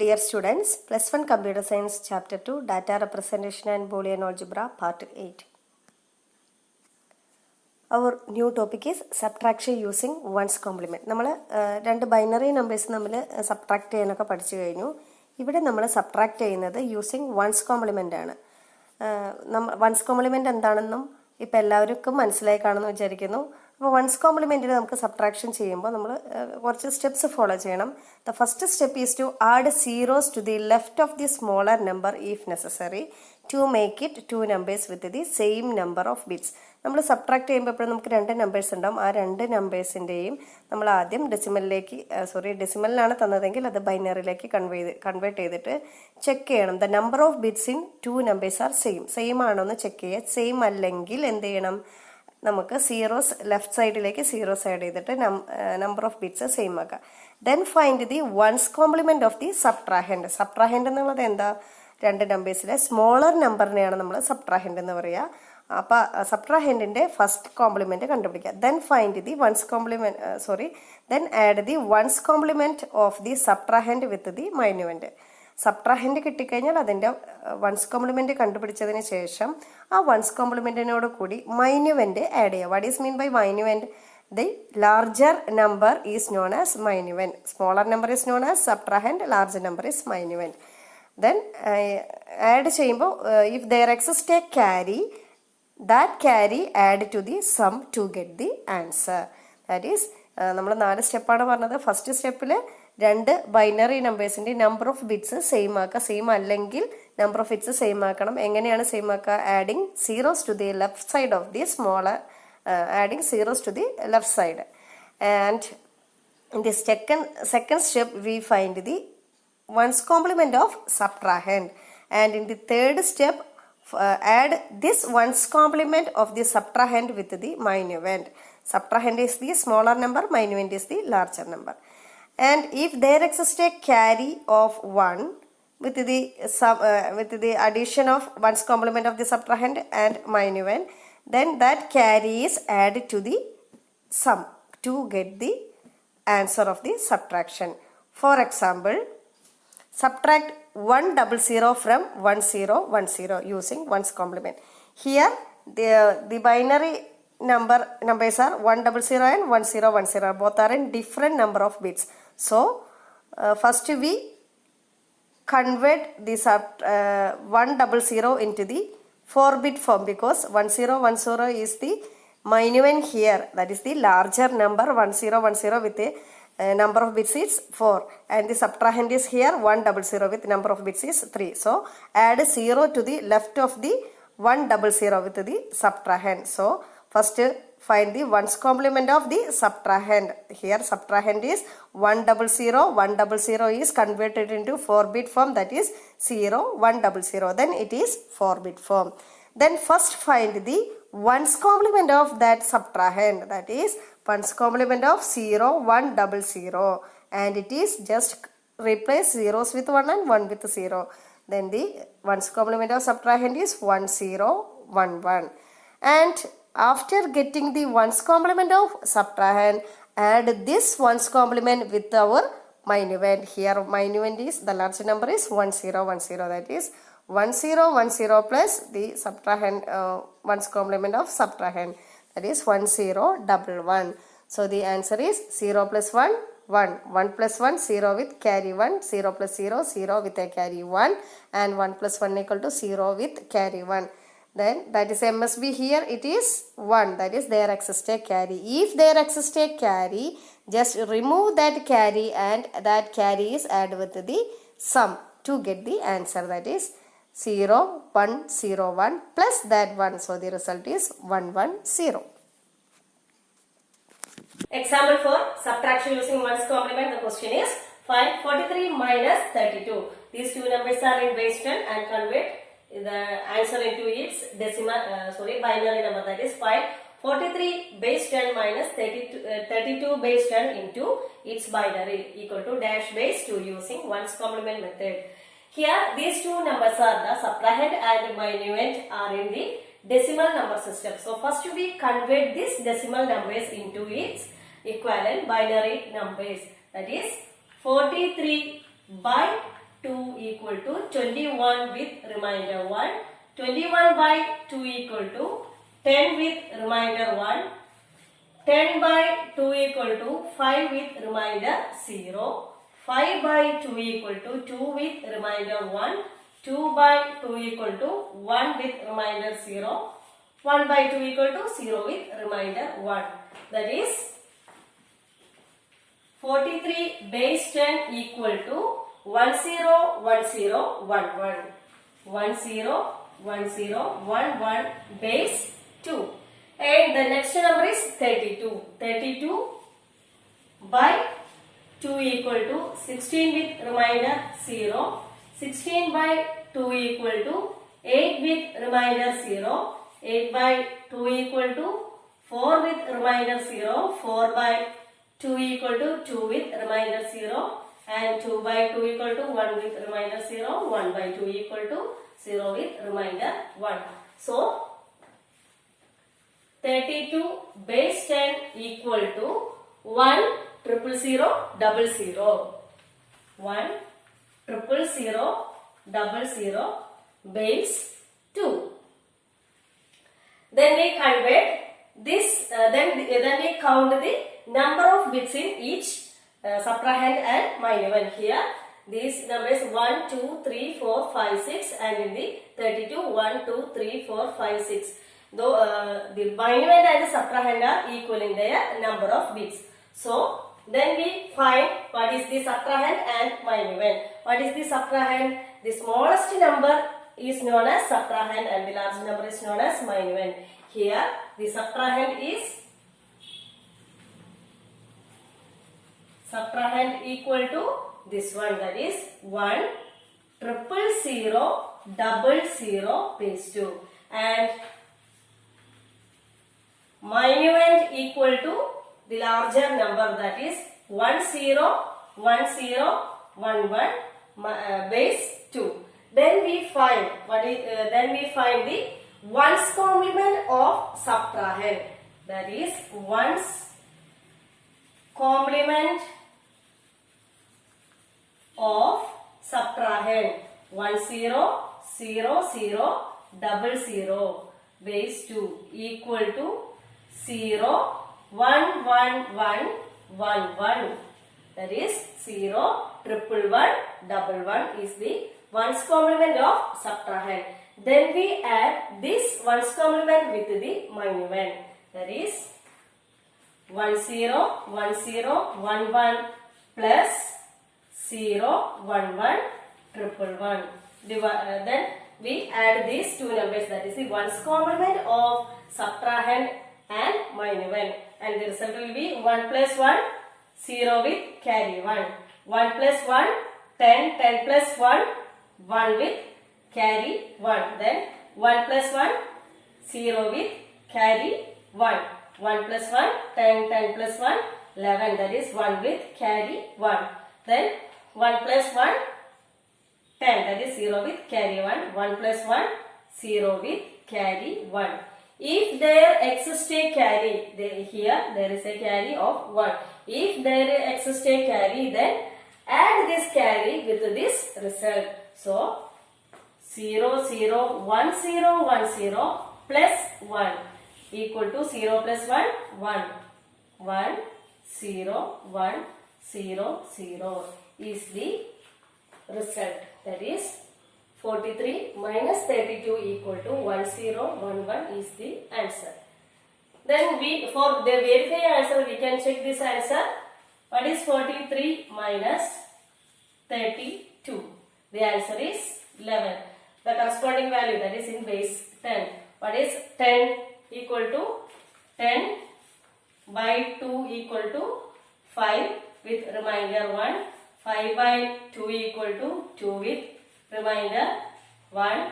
Dear students, Plus 1 Computer Science Chapter 2 Data Representation and Boolean Algebra Part 8. Our new topic is subtraction using ones complement. നമ്മൾ രണ്ട് binary numbers തമ്മിൽ subtract ചെയ്യാനൊക്കെ പഠിച്ചു കഴിഞ്ഞു. ഇവിടെ നമ്മൾ സബ്ട്രാക്ട് ചെയ്യുന്നത് യൂസിങ് വൺസ് കോംപ്ലിമെൻ്റ് ആണ്. വൺസ് കോംപ്ലിമെൻ്റ് എന്താണെന്നും ഇപ്പോൾ എല്ലാവർക്കും മനസ്സിലായി കാണുമെന്ന് വിചാരിക്കുന്നു. അപ്പോൾ വൺസ് കോംപ്ലിമെൻറ്റിൽ നമുക്ക് സബ്ട്രാക്ഷൻ ചെയ്യുമ്പോൾ നമ്മൾ കുറച്ച് സ്റ്റെപ്സ് ഫോളോ ചെയ്യണം. The first step is to add zeros to the left of the smaller number if necessary to make it two numbers with the same number of bits. നമ്മൾ subtract ചെയ്യുമ്പോൾ എപ്പോഴും നമുക്ക് രണ്ട് numbers ഉണ്ടാവും. ആ രണ്ട് നമ്പേഴ്സിൻ്റെയും നമ്മൾ ആദ്യം ഡെസിമലിലാണ് തന്നതെങ്കിൽ അത് ബൈനറിയിലേക്ക് കൺവേർട്ട് ചെയ്തിട്ട് ചെക്ക് ചെയ്യണം. The number of bits in two numbers are same ആണോ എന്ന് ചെക്ക് ചെയ്യുക. സെയിം അല്ലെങ്കിൽ എന്ത് ചെയ്യണം, നമുക്ക് സീറോസ് ലെഫ്റ്റ് സൈഡിലേക്ക് സീറോസ് ആഡ് ചെയ്തിട്ട് നമ്പർ ഓഫ് ബിറ്റ്സ് സെയിം ആക്കുക. Then find the one's complement of the subtrahend. Subtrahend എന്നുള്ളത് എന്താ, രണ്ട് നമ്പേഴ്സിലെ സ്മോളർ നമ്പറിനെയാണ് നമ്മൾ സബ്ട്രാഹൻഡ് എന്ന് പറയുക. അപ്പോൾ സബ്ട്രാഹൻഡിന്റെ ഫസ്റ്റ് കോംപ്ലിമെന്റ് കണ്ടുപിടിക്കുക. Then find the then add the one's complement of the subtrahend with the minuend. Subtrahend കിട്ടിക്കഴിഞ്ഞാൽ അതിൻ്റെ വൺസ് കോംപ്ലിമെന്റ് കണ്ടുപിടിച്ചതിന് ശേഷം ആ വൺസ് കോംപ്ലിമെന്റിനോട് കൂടി മൈന്യൂവന്റ് ആഡ് ചെയ്യുക. What is mean by minuend? The larger number is known as minuend. Smaller number is known as subtrahend, larger number is minuend. Then add ചെയ്യുമ്പോൾ if there exist a carry, that carry add to the sum to get the answer. That is നമ്മൾ 4 സ്റ്റെപ്പാണ് പറഞ്ഞത്. First സ്റ്റെപ്പിൽ രണ്ട് binary നമ്പേഴ്സിൻ്റെ number of bits same ആക്കുക. Same അല്ലെങ്കിൽ number of bits same ആക്കണം. എങ്ങനെയാണ് സെയിം ആക്കുക? Adding zeros to the left side of the smaller, adding zeros to the left side. And in the second step we find the one's complement of subtrahend. And in the third step add this ones complement of the subtrahend with the minuend. Subtrahend is the smaller number, minuend is the larger number. And if there exists a carry of 1 with the addition of ones complement of the subtrahend and minuend, then that carry is added to the sum to get the answer of the subtraction. For example, subtract 100 from 1010 using ones complement. Here the binary numbers are 100 and 1010. Both are in different number of bits. So first we convert this 100 into the 4-bit form, because 1010 is the minuend here, that is the larger number. 1010 with a number of bits is 4, and the subtrahend is here 100 with number of bits is 3. So add 0 to the left of the 100 with the subtrahend. So first find the ones complement of the subtrahend. Here subtrahend is 100. 100 is converted into 4-bit form, that is 0 100. Then it is 4-bit form. Then first find the ones complement of that subtrahend, that is ones complement of 0 100, and it is just replace zeros with 1 and 1 with 0. Then the ones complement of subtrahend is 1011. And after getting the ones complement of subtrahend, add this ones complement with our minuend. Here minuend is the large number is 1010, that is 1010 plus the subtrahend ones complement of subtrahend, that is 1011. So the answer is 0 plus 1 1, 1 plus 1 0 with carry 1, 0 plus 0 0 with a carry 1, and 1 plus 1 equal to 0 with carry 1. Then that is MSB. Here it is 1, that is there exists a carry. If there exists a carry, just remove that carry and that carry is added with the sum to get the answer, that is 0 1 0 1 plus that 1. So the result is 110. Example for subtraction using ones complement. The question is find 43 minus 32. These two numbers are in base 10 and convert the answer into its binary number, that is find 43 base 10 minus 32 base 10 into its binary equal to dash base 2 using ones complement method. Here these two numbers are the subtrahend and minuend are in the decimal number system. So first we convert these decimal numbers into its equivalent binary numbers, that is 43 by 2 equal to 21 with remainder 1. 21 by 2 equal to 10 with remainder 1. 10 by 2 equal to 5 with remainder 0. 5 by 2 equal to 2 with remainder 1. 2 by 2 equal to 1 with remainder 0. 1 by 2 equal to 0 with remainder 1. That is 43 base 10 equal to 10 10 11. 10 10 11 base 2. And the next number is 32. 32 by 2 equal to 16 with remainder 0. 16 by 2 equal to 8 with remainder 0. 8 by 2 equal to 4 with remainder 0. 4 by 2 equal to 2 with remainder 0. And 2 by 2 equal to 1 with remainder 0. 1 by 2 equal to 0 with remainder 1. So, 32 base 10 equal to 1 triple 0 double 0. 1 triple 0 double 0 base 2. Then we convert this, then we count the number of bits in each subtrahend and minuend. Here these numbers 1, 2, 3, 4, 5, 6 and in the 32 1, 2, 3, 4, 5, 6. Though the minuend and the subtrahend are equal in their number of bits. So then we find what is the subtrahend and minuend. What is the subtrahend? The smallest number is known as subtrahend and the large number is known as minuend. Here the subtrahend is equal to this one, that is 1 triple 0 double 0 base 2 and minuend equal to the larger number, that is 10 10 11 base 2. Then we find the ones complement of subtrahend, that is ones complement of subtrahend 10 0 0 double 0 base 2 equal to 0 1 1 1 1 1. That is 0 triple 1 double 1 is the ones complement of subtrahend. Then we add this ones complement with the minuend, that is 10 10 11 plus 0 11 triple 1. Then we add these two numbers, that is the ones complement of subtrahend and minuend, and the result will be 1 plus 1 0 with carry 1. 1 plus 1 10, 10 plus 1 1 with carry 1. Then 1 plus 1 0 with carry 1. 1 plus 1 10, 10 plus 1 11, that is 1 with carry 1. Then 1 plus 1 10, that is 0 with carry 1. 1 plus 1 0 with carry 1. If there exists a carry, here there is a carry of 1. If there exists a carry, then add this carry with this result. So 0 0 1 0 1 0 plus 1 equal to 0 plus 1 1 1 0 1 0 0 is the result. That is 43 minus 32 equal to 1011 is the answer. Then for the verified answer we can check this answer. What is 43 minus 32? The answer is 11. The corresponding value, that is in base 10. What is 10 equal to 10 by 2 equal to 5 with remainder 1. 5 by 2 equal to 2 with remainder 1.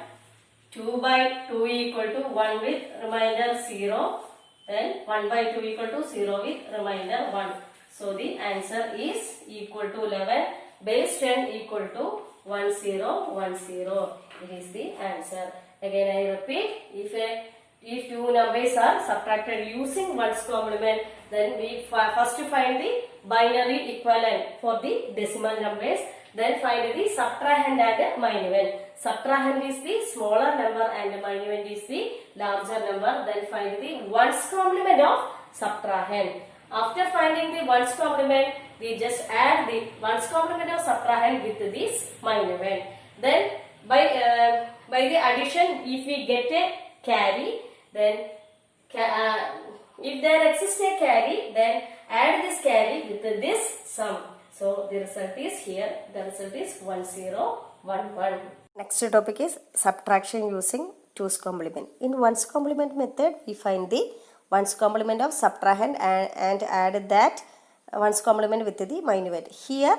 2 by 2 equal to 1 with remainder 0. Then 1 by 2 equal to 0 with remainder 1. So the answer is equal to 11. Base 10 equal to 1010. It is the answer. Again I repeat, if two numbers are subtracted using ones complement, then we first find the binary equivalent for the decimal numbers. Then find the subtrahend and minuend. Subtrahend is the smaller number and minuend is the larger number. Then find the ones complement of subtrahend. After finding the ones complement, we just add the ones complement of subtrahend with this minuend. Then by the addition, if we get a carry, then if there exists a carry, then add this carry with this sum. So the result is here. The result is 1011. Next topic is subtraction using 2's complement. In 1's complement method, we find the 1's complement of subtrahend and add that 1's complement with the minuend. Here,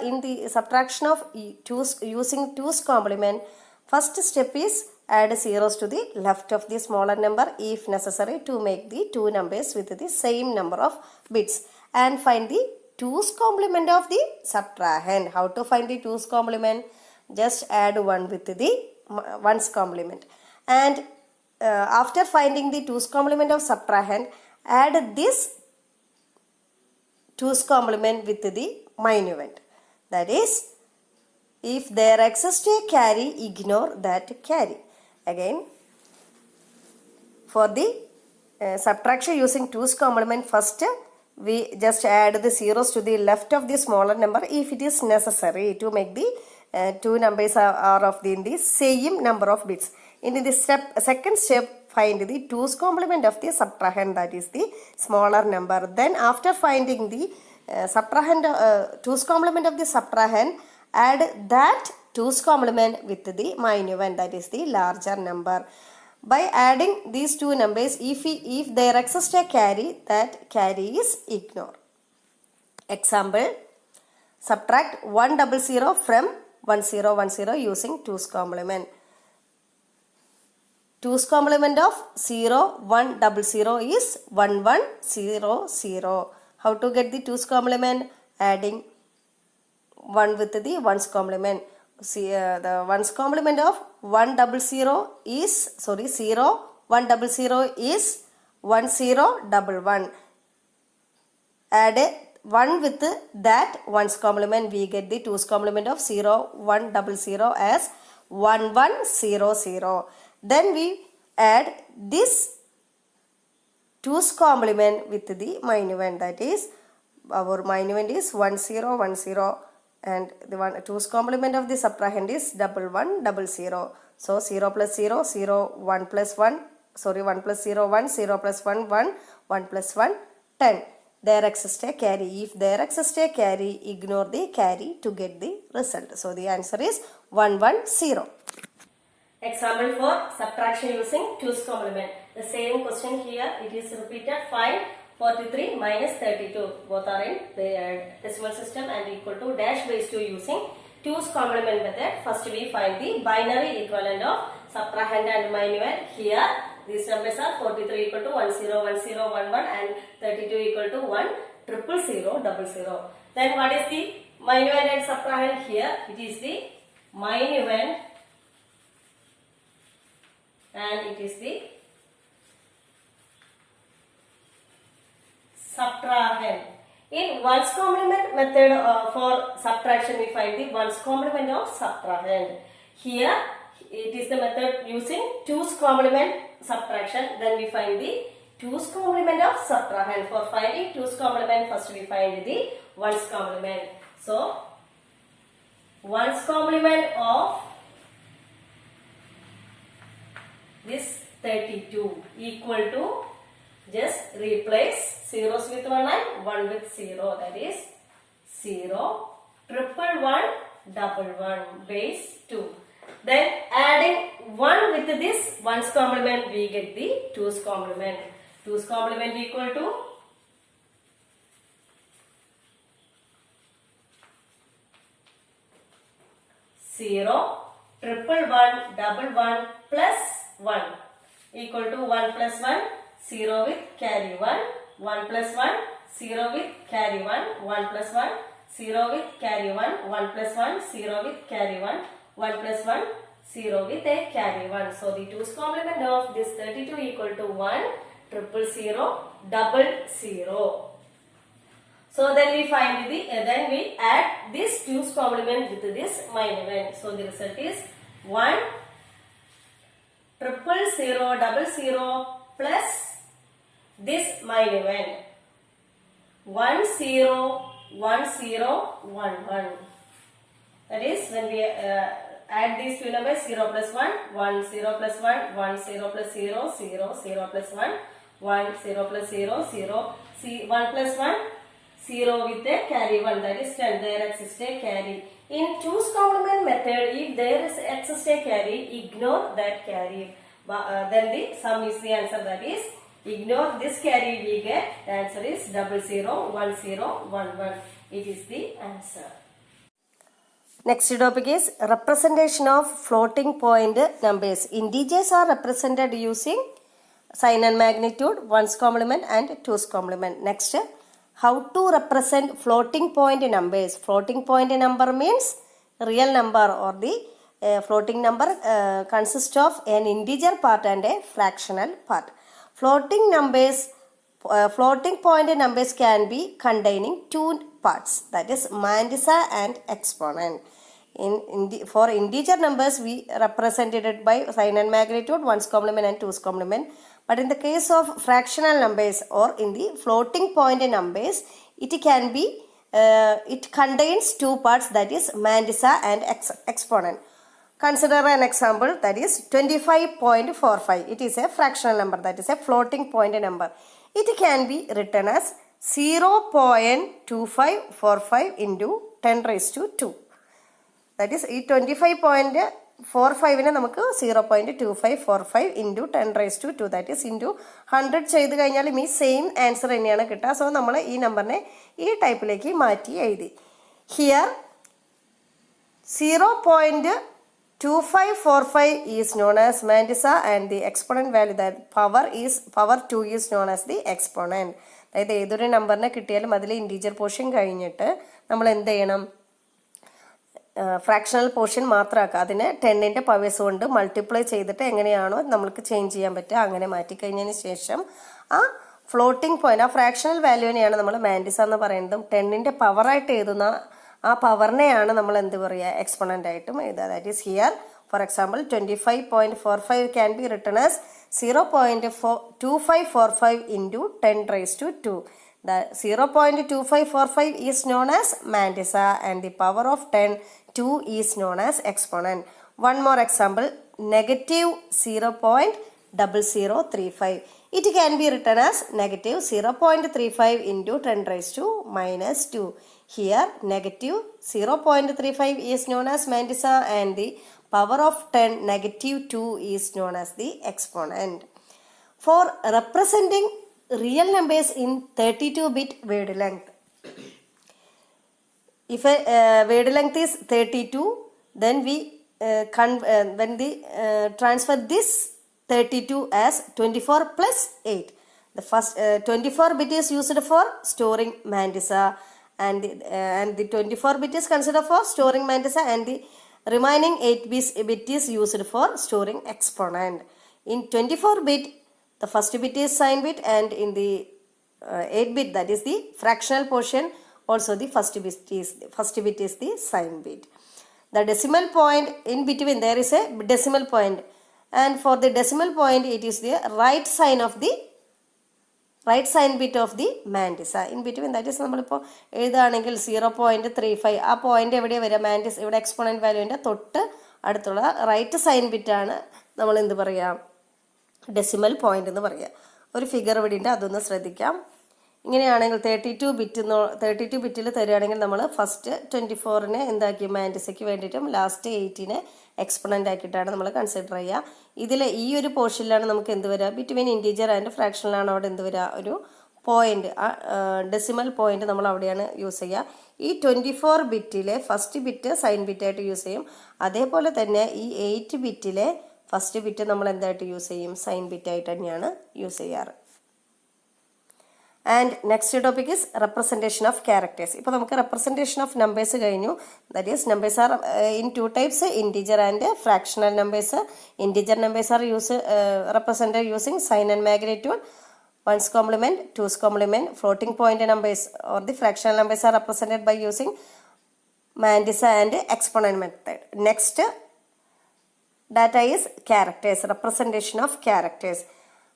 in the subtraction of using 2's complement, first step is add zeros to the left of the smaller number if necessary to make the two numbers with the same number of bits, and find the 2's complement of the subtrahend. How to find the 2's complement? Just add 1 with the 1's complement, and after finding the 2's complement of subtrahend, add this 2's complement with the minuend. That is, if there exists a carry, ignore that carry. Again, for the subtraction using 2's complement, first we just add the zeros to the left of the smaller number if it is necessary to make the two numbers are of the same number of bits. In the second step, find the 2's complement of the subtrahend, that is the smaller number. Then after finding the subtrahend 2's complement of the subtrahend, add that 2's complement with the minuend, that is the larger number. By adding these two numbers, if there exists a carry, that carry is ignored. Example, subtract 100 from 1010 using 2's complement. 2's complement of 0100 is 1100. How to get the 2's complement? Adding 1 with the 1's complement. See, the 1's complement of 100 is 0100 is 1011. Add 1 with that 1's complement, we get the 2's complement of 0100 as 1100. Then we add this 2's complement with the minuend, that is our minuend is 1010, and the 2's complement of the subtrahend is 1100. So 0 plus 0, 0, 1 plus 1, 1 plus 0, 1, 0 plus 1, 1, 1 plus 1, 10. There exists a carry. If there exists a carry, ignore the carry to get the result. So the answer is 110. Example for subtraction using 2's complement. The same question here, it is repeated. Find 43 minus 32. Both are in the decimal system and equal to dash base 2 using 2's complement method. First we find the binary equivalent of subtrahend and minuend. Here these numbers are 43 equal to 101011 and 32 equal to 1000000. Then what is the minuend and subtrahend? Here it is the minuend and it is the subtrahend. In 1's complement method for subtraction, we find the 1's complement of subtrahend. Here it is the method using 2's complement subtraction. Then we find the 2's complement of subtrahend. For finding 2's complement, first we find the 1's complement. So 1's complement of this 32 equal to, just replace zeros with 1 and 1 with 0, that is 0, 111, base 2. Then adding 1 with this 1's complement, we get the 2's complement. 2's complement equal to 0, 111 plus 1 equal to 1 plus 1, 0 with carry 1, 1 plus 1, 0 with carry 1, 1 plus 1, 0 with carry 1, 1 plus 1, 0 with carry 1, 1 plus 1, 0 with a carry 1. So the 2's complement of this 32 equal to 1, 000, 00. So then we find then we add this 2's complement with this minus 1. So the result is 1 000 plus this minus 1. 101011. That is when we add these two numbers, 0 plus 1, 1 0 plus 1, 1 0 plus 0, 0 0 plus 1, 1 0 plus 0, 0, 1 plus 1, 0 with a carry 1, that is 10. There exists a carry. In 2's complement method, if there is exists a carry, ignore that carry. Then the sum is the answer, that is ignore this carry we get. The answer is 001011. It is the answer. Next topic is representation of floating point numbers. Integers are represented using sign and magnitude, 1's complement and 2's complement. Next, how to represent floating point numbers. Floating point number means real number, or the floating number consists of an integer part and a fractional part. Floating point numbers can be containing two parts, that is mantissa and exponent. For integer numbers, we represented it by sign and magnitude, 1's complement and 2's complement. But in the case of fractional numbers or in the floating point numbers, it can be it contains two parts, that is mantissa and exponent. Consider an example, that is 25.45. It is a fractional number, that is a floating point number. It can be written as 0.2545 into 10 raised to 2. That is, ഈ 25.45 നമുക്ക് 0.2545 into 10 raised to 2, that is into 100 ചെയ്ത് കഴിഞ്ഞാലും ഈ same answer തന്നെയാണ് കിട്ടുക. So നമ്മൾ ഈ നമ്പറിനെ ഈ ടൈപ്പിലേക്ക് മാറ്റി എഴുതി. Here 0.2545 is known as mantissa and the exponent value, that power 2 is known as the exponent. അതായത് ഏതൊരു നമ്പറിനെ കിട്ടിയാലും അതിൽ ഇൻറ്റീജർ പോർഷൻ കഴിഞ്ഞിട്ട് നമ്മൾ എന്ത് ചെയ്യണം, ഫ്രാക്ഷണൽ പോർഷൻ മാത്രമാക്കുക. അതിനെ 10ന്റെ പവേഴ്സ് കൊണ്ട് മൾട്ടിപ്ലൈ ചെയ്തിട്ട് എങ്ങനെയാണോ നമുക്ക് ചേഞ്ച് ചെയ്യാൻ പറ്റുക അങ്ങനെ മാറ്റിക്കഴിഞ്ഞതിന് ശേഷം ആ ഫ്ലോട്ടിംഗ് പോയിന്റ്, ആ ഫ്രാക്ഷണൽ വാല്യൂവിനെയാണ് നമ്മൾ മാൻറ്റിസ എന്ന് പറയുന്നതും 10ന്റെ പവറായിട്ട് എഴുതുന്ന ആ പവറിനെയാണ് നമ്മൾ എന്ത് പറയുക, എക്സ്പോണൻ്റ് ആയിട്ടും എഴുതുക. That is here for example 25.45 can be written as 0.2545 into 10 raised to 2. The 0.2545 is known as mantissa and the power of 2 is known as exponent. One more example, negative 0.0035. It can be written as negative 0.35 into 10 raised to minus 2. Here negative 0.35 is known as mantissa and the power of 10 negative 2 is known as the exponent. For representing real numbers in 32-bit wavelength, if a wavelength is 32, then we transfer this 32 as 24 plus 8. The first 24 bit is used for storing mantissa and the 24 bit is considered for storing mantissa and the remaining 8 bit is used for storing exponent. In 24 bit, the first bit is sign bit, and in the 8 bit, that is the fractional portion, also the first bit is the sign bit. The decimal point in between, there is a decimal point, and for the decimal point it is the right sign bit of the mantissa in between. That is നമ്മളിപ്പോൾ എഴുതുകയാണെങ്കിൽ 0.35 ആ point എവിടെയാണ് വരിക, മാൻറ്റിസ് ഇവിടെ exponent വാല്യൂവിൻ്റെ തൊട്ട് അടുത്തുള്ള right sign ബിറ്റാണ് നമ്മൾ എന്ത് പറയുക, ഡെസിമൽ പോയിന്റ് എന്ന് പറയുക. ഒരു ഫിഗർ ഇവിടെ ഉണ്ട്, അതൊന്ന് ശ്രദ്ധിക്കാം. ഇങ്ങനെയാണെങ്കിൽ 32 ബിറ്റിൽ തരികയാണെങ്കിൽ നമ്മൾ ഫസ്റ്റ് 24നെ എന്താക്കി മാൻറ്റിസയ്ക്ക് വേണ്ടിയിട്ടും ലാസ്റ്റ് 8നെ എക്സ്പോണൻ്റ് ആക്കിയിട്ടാണ് നമ്മൾ കൺസിഡർ ചെയ്യുക. ഇതിൽ ഈ ഒരു പോർഷനിലാണ് നമുക്ക് എന്ത് വരിക, ബിറ്റ്വീൻ ഇൻറ്റീജർ ആൻഡ് ഫ്രാക്ഷനിലാണ് അവിടെ എന്ത് വരിക, ഒരു പോയിന്റ്, ഡെസിമൽ പോയിന്റ് നമ്മൾ അവിടെയാണ് യൂസ് ചെയ്യുക. ഈ 24 ബിറ്റിലെ ഫസ്റ്റ് ബിറ്റ് സൈൻ ബിറ്റായിട്ട് യൂസ് ചെയ്യും. അതേപോലെ തന്നെ ഈ 8 ബിറ്റിലെ ഫസ്റ്റ് ബിറ്റ് നമ്മൾ എന്തായിട്ട് യൂസ് ചെയ്യും, സൈൻ ബിറ്റായിട്ട് തന്നെയാണ് യൂസ് ചെയ്യാറ്. And next topic is representation of characters. ഇപ്പോൾ നമുക്ക് representation of numbers കഴിഞ്ഞു. That is, numbers are in two types, integer and fractional numbers. Integer numbers are represented using sign and magnitude. ones complement, two's complement, floating point numbers or the fractional numbers are represented by using Mandisa and exponent method. Next data is characters, representation of characters.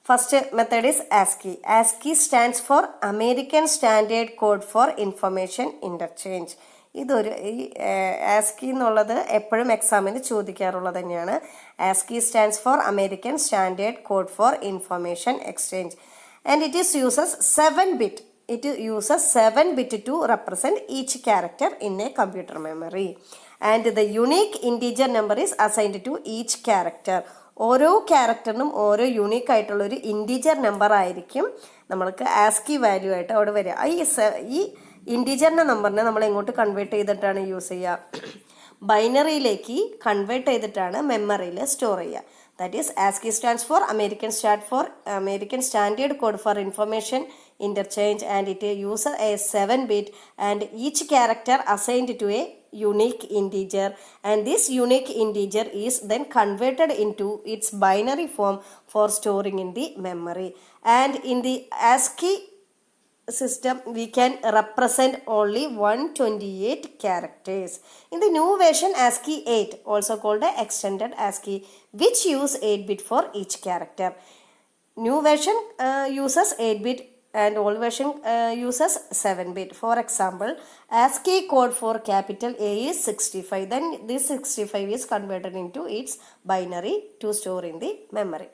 First method is ASCII. ASCII stands for American Standard Code for Information Interchange. ഇതൊരു ഈ ASCII എന്നുള്ളത് എപ്പോഴും എക്സാമിന് ചോദിക്കാറുള്ളത് തന്നെയാണ്. ASCII stands for American standard code for information exchange and it is uses 7 bit. It uses 7 bit to represent each character in a computer memory. And the unique integer number is assigned to each character. ഓരോ ക്യാരക്ടറിനും ഓരോ unique ആയിട്ടുള്ളൊരു integer number ആയിരിക്കും നമ്മൾക്ക് ASCII value ആയിട്ട് അവിടെ വരിക. ഈ ഇൻറ്റീജറിൻ്റെ നമ്പറിനെ നമ്മൾ എങ്ങോട്ട് കൺവേർട്ട് ചെയ്തിട്ടാണ് യൂസ് ചെയ്യുക? ബൈനറിയിലേക്ക് കൺവേർട്ട് ചെയ്തിട്ടാണ് മെമ്മറിയിൽ സ്റ്റോർ ചെയ്യുക. That is, ASCII stands for American Standard Code for Information Interchange, and it uses a 7 bit and each character assigned to a unique integer, and this unique integer is then converted into its binary form for storing in the memory. And in the ASCII system we can represent only 128 characters. In the new version ASCII 8, also called the extended ASCII, which use 8 bit for each character. New version uses 8 bit and old version uses 7 bit. For example, ASCII code for capital A is 65. Then this 65 is converted into its binary to store in the memory.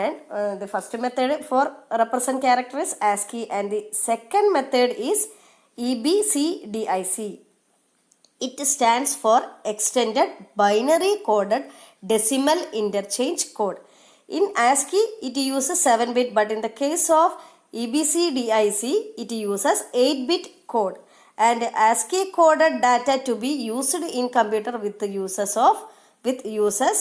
And the first method for represent character is ASCII, and the second method is EBCDIC. It stands for Extended Binary Coded Decimal Interchange Code. In ASCII it uses 7 bit, but in the case of EBCDIC it uses 8 bit code, and ASCII coded data to be used in computer with uses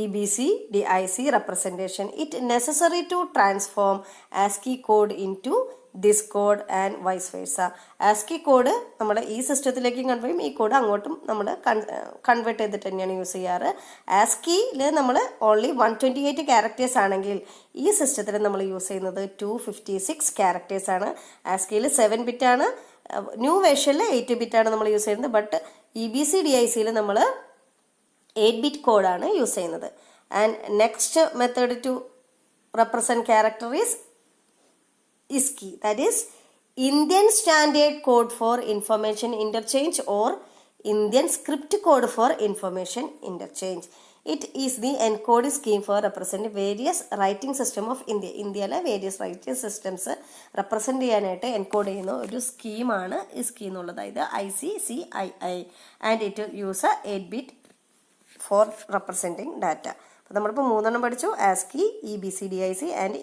EBCDIC representation. It necessary to transform ASCII code into this code and vice versa. ASCII code നമ്മൾ ഈ സിസ്റ്റത്തിലേക്ക് convert ചെയ്യും, ഈ code അങ്ങോട്ടും നമ്മൾ convert ചെയ്തിട്ട് തന്നെയാണ് use ചെയ്യാറ്. ആസ്കിയിൽ നമ്മൾ ഓൺലി 128 ക്യാരക്ടേഴ്സ് ആണെങ്കിൽ ഈ സിസ്റ്റത്തിൽ നമ്മൾ യൂസ് ചെയ്യുന്നത് 256 ക്യാരക്ടേഴ്സ് ആണ്. ആസ്കിയിൽ 7 ബിറ്റ് ആണ്, ന്യൂ വേർഷനിൽ 8 ബിറ്റ് ആണ് നമ്മൾ യൂസ് ചെയ്യുന്നത്. ബട്ട് EBCDICയിൽ നമ്മൾ 8 bit കോഡാണ് യൂസ് ചെയ്യുന്നത്. And next method to represent character is ISCI, that is Indian Standard Code for Information Interchange or Indian Script Code for Information Interchange. It is the encoding scheme for representing various writing system of India. ഇന്ത്യയിലെ various writing systems represent ചെയ്യാനായിട്ട് encode ചെയ്യുന്ന ഒരു സ്കീമാണ് ISCI എന്നുള്ളത്. ഇത് ICCII, and it use 8 bit for representing data. അപ്പോൾ നമ്മളിപ്പോൾ 3 പഠിച്ചു: ASCII, EBCDIC and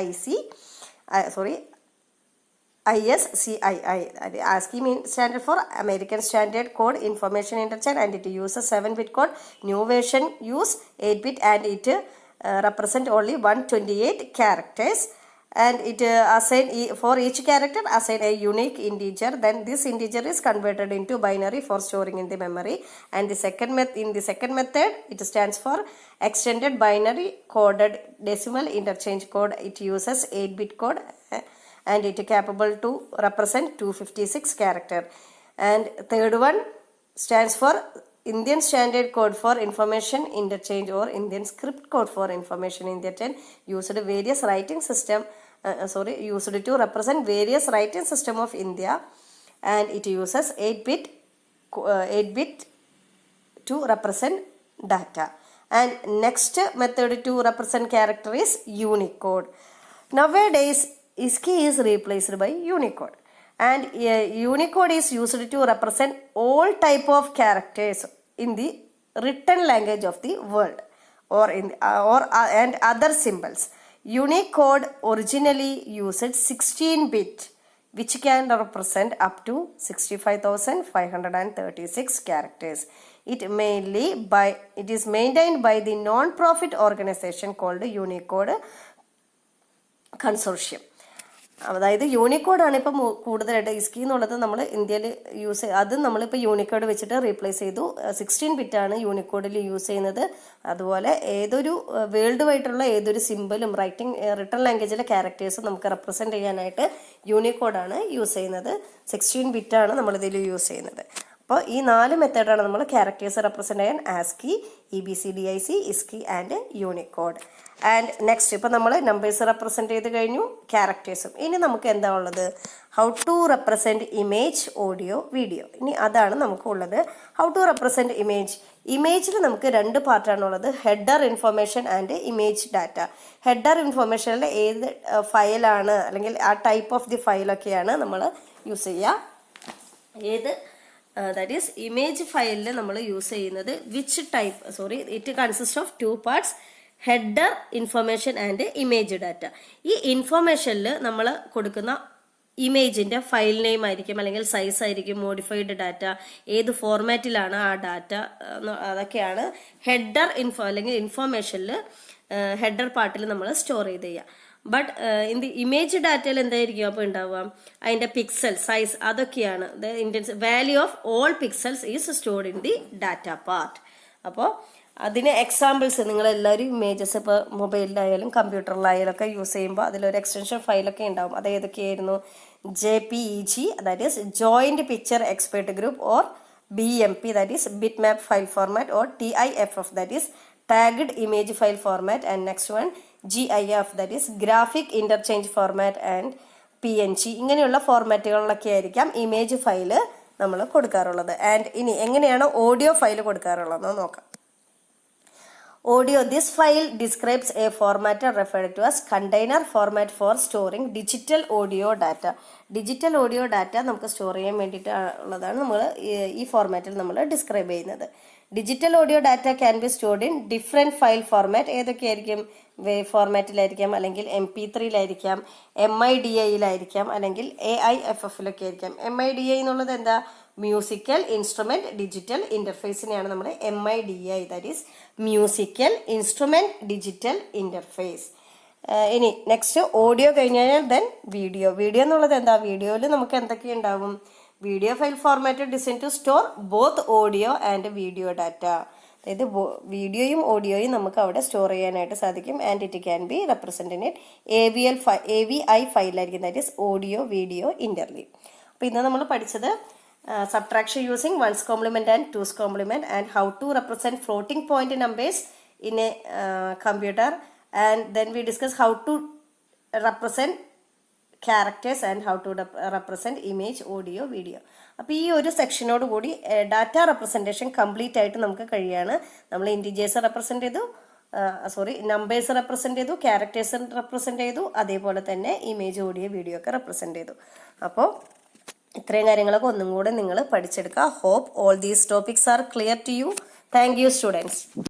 ISCII. ASCII means standard for American Standard Code Information Interchange, and it uses 7 bit code. New version use 8 bit and it represent only 128 characters, and it assign for each character assign a unique integer. Then this integer is converted into binary for storing in the memory. And the second method it stands for Extended Binary Coded Decimal Interchange Code. It uses 8 bit code and it is capable to represent 256 character. And third one stands for Indian Standard Code for Information Interchange or Indian Script Code for Information Interchange, used various writing system used to represent various writing system of India, and it uses 8 bit to represent data. And next method to represent character is Unicode. Nowadays ISCI is replaced by Unicode, and Unicode is used to represent all type of characters in the written language of the world and other symbols. Unicode originally used 16 bit, which can represent up to 65,536 characters. It is maintained by the non-profit organization called Unicode Consortium. അതായത് യൂണിക്കോഡാണ് ഇപ്പം കൂടുതലായിട്ട് ഇസ്കി എന്നുള്ളത് നമ്മൾ ഇന്ത്യയിൽ അത് നമ്മളിപ്പോൾ Unicode വെച്ചിട്ട് replace ചെയ്തു. 16 ബിറ്റാണ് യൂണിക്കോഡിൽ യൂസ് ചെയ്യുന്നത്. അതുപോലെ ഏതൊരു വേൾഡ് വൈഡുള്ള ഏതൊരു സിമ്പിളും റിട്ടൺ ലാംഗ്വേജിലെ ക്യാരക്ടേഴ്സും നമുക്ക് റെപ്രസെൻറ്റ് ചെയ്യാനായിട്ട് യൂണിക്കോഡാണ് യൂസ് ചെയ്യുന്നത്. 16 ബിറ്റാണ് നമ്മളിതിൽ യൂസ് ചെയ്യുന്നത്. അപ്പോൾ ഈ 4 മെത്തേഡാണ് നമ്മൾ ക്യാരക്ടേഴ്സ് റെപ്രസെൻറ്റ് ചെയ്യാൻ: ASCII, EBCDIC, ISCII and Unicode. And next ഇപ്പോൾ നമ്മൾ നമ്പേഴ്സ് റെപ്രസെൻറ്റ് ചെയ്ത് കഴിഞ്ഞു, ക്യാരക്ടേഴ്സും. ഇനി നമുക്ക് എന്താ ഉള്ളത്? How to represent image, audio, video. ഇനി അതാണ് നമുക്കുള്ളത്. How to represent image. ഇമേജിൽ നമുക്ക് 2 പാർട്ടാണുള്ളത്: header information and image data. Header ഇൻഫർമേഷനിൽ ഏത് ഫയലാണ് അല്ലെങ്കിൽ ആ ടൈപ്പ് ഓഫ് ദി ഫയലൊക്കെയാണ് നമ്മൾ യൂസ് ചെയ്യുക. that is image ഫയലിൽ നമ്മൾ യൂസ് ചെയ്യുന്നത് it consist of 2 parts: header information and image data. ഈ ഇൻഫർമേഷനിൽ നമ്മൾ കൊടുക്കുന്ന ഇമേജിന്റെ ഫയൽ നെയിം ആയിരിക്കും, അല്ലെങ്കിൽ സൈസ് ആയിരിക്കും, മോഡിഫൈഡ് ഡാറ്റ, ഏത് ഫോർമാറ്റിലാണ് ആ ഡാറ്റ, അതൊക്കെയാണ് ഹെഡർ അല്ലെങ്കിൽ ഇൻഫർമേഷനിൽ ഹെഡർ പാർട്ടിൽ നമ്മൾ സ്റ്റോർ ചെയ്ത് ചെയ്യുക. ബട്ട് ഇൻ ദി ഇമേജ് ഡാറ്റയിൽ എന്തായിരിക്കും അപ്പോൾ ഉണ്ടാവുക? അതിന്റെ പിക്സൽ സൈസ് അതൊക്കെയാണ്. Value of all pixels is stored in the data part. അപ്പോൾ അതിന് എക്സാമ്പിൾസ് നിങ്ങളെല്ലാവരും ഇമേജസ് ഇപ്പോൾ മൊബൈലിലായാലും കമ്പ്യൂട്ടറിലായാലും ഒക്കെ യൂസ് ചെയ്യുമ്പോൾ അതിലൊരു എക്സ്റ്റൻഷൻ ഫയലൊക്കെ ഉണ്ടാവും. അത് ഏതൊക്കെയായിരുന്നു? JPEG, that is Joint Picture Expert Group, or BMP, that is Bitmap File Format, or TIFF, that is Tagged Image File Format, and next one GIF, that is Graphic Interchange Format, and PNG. ഇങ്ങനെയുള്ള ഫോർമാറ്റുകളിലൊക്കെ ആയിരിക്കാം image file നമ്മൾ കൊടുക്കാറുള്ളത്. And ഇനി എങ്ങനെയാണ് audio file കൊടുക്കാറുള്ളതെന്ന് നോക്കാം. Audio. This file describes a format referred to as container format for storing digital audio data. Digital audio data നമുക്ക് store ചെയ്യാൻ വേണ്ടിയിട്ടുള്ളതാണ് നമ്മൾ ഈ ഫോർമാറ്റിൽ നമ്മൾ ഡിസ്ക്രൈബ് ചെയ്യുന്നത്. Digital audio data can be stored in different file format. ഏതൊക്കെയായിരിക്കും? Wave ഫോർമാറ്റിലായിരിക്കാം, അല്ലെങ്കിൽ MP3-ലായിരിക്കാം, MIDI-ലായിരിക്കാം, അല്ലെങ്കിൽ AIFF-ലൊക്കെ ആയിരിക്കാം. MIDI എന്നുള്ളത് എന്താ? മ്യൂസിക്കൽ ഇൻസ്ട്രുമെന്റ് ഡിജിറ്റൽ ഇന്റർഫേസിനെയാണ് നമ്മൾ MIDI, that is musical instrument digital interface. ഇനി നെക്സ്റ്റ് ഓഡിയോ കഴിഞ്ഞാൽ ദെൻ വീഡിയോ. വീഡിയോ എന്നുള്ളത് എന്താ? വീഡിയോയിൽ നമുക്ക് എന്തൊക്കെ ഉണ്ടാവും? Video file format design to store both audio and video data. അതായത് വീഡിയോയും ഓഡിയോയും നമുക്ക് അവിടെ സ്റ്റോർ ചെയ്യാനായിട്ട് സാധിക്കും. And it can be represented AVI ഫയലായിരിക്കും, that is audio video interleave. അപ്പോൾ ഇന്ന് നമ്മൾ പഠിച്ചത് subtraction using 1's complement and 2's complement, and how to represent floating point numbers in a computer, and then we discuss how to represent characters and how to represent image, audio, video. അപ്പോൾ ഈ ഒരു സെക്ഷനോട് കൂടി data representation complete ആയിട്ട് നമുക്ക് കഴിയാണ്. നമ്മൾ integers represent ചെയ്തു, numbers represent ചെയ്തു, ക്യാരക്ടേഴ്സ് റെപ്രസെൻറ്റ് ചെയ്തു, അതേപോലെ തന്നെ ഇമേജ്, ഓഡിയോ, വീഡിയോ ഒക്കെ റെപ്രസെൻറ്റ് ചെയ്തു. അപ്പോൾ ഇത്രയും കാര്യങ്ങളൊക്കെ ഒന്നും കൂടെ നിങ്ങൾ പഠിച്ചെടുക്കുക. Hope all these topics are clear to you. Thank you students.